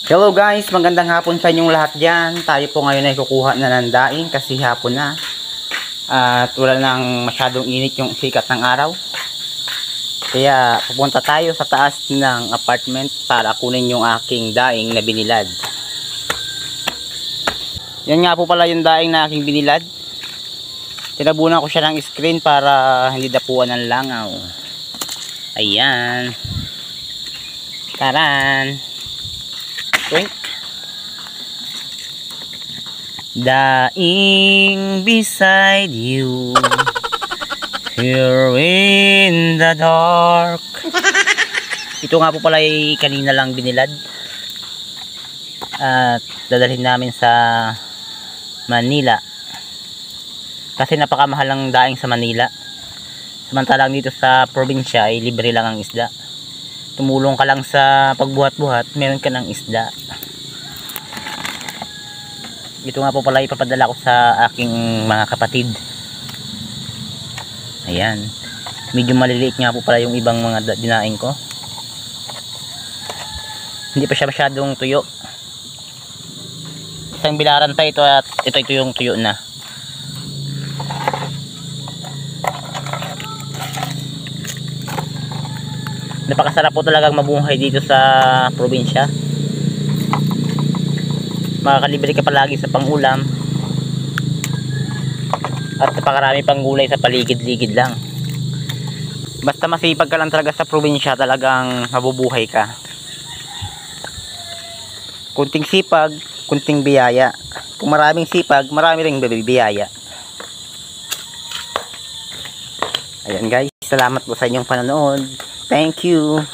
Hello guys, magandang hapon sa inyong lahat dyan. Tayo po ngayon ay kukuha na ng daing kasi hapon na. At wala nang masyadong init yung sikat ng araw. Kaya pupunta tayo sa taas ng apartment para kunin yung aking daing na binilad. Yan nga po pala yung daing na aking binilad. Tinabunan ko siya ng screen para hindi dapuan ng langaw. Ayan. Taran. Wink. Daing beside you, here in the dark. Ito nga po pala ay kanina lang binilad at dadalhin namin sa Manila kasi napakamahal ang daing sa Manila, samantalang dito sa probinsya ay libre lang ang isda. Tumulong ka lang sa pagbuhat-buhat, meron ka ng isda. Ito nga po pala ipapadala ko sa aking mga kapatid. Ayan. Medyo maliliit nga po pala yung ibang mga dinaing ko. Hindi pa siya masyadong tuyo. Isang bilaran pa ito at ito yung tuyo na. Napakasarap po talagang mabuhay dito sa probinsya. Makakalibre ka palagi sa pangulam at napakarami pang gulay sa paligid-ligid lang. Basta masipag ka lang talaga sa probinsya, talagang mabubuhay ka. Kunting sipag, kunting biyaya. Kung maraming sipag, marami ring biyaya. Ayan guys, salamat po sa inyong panonood. Thank you.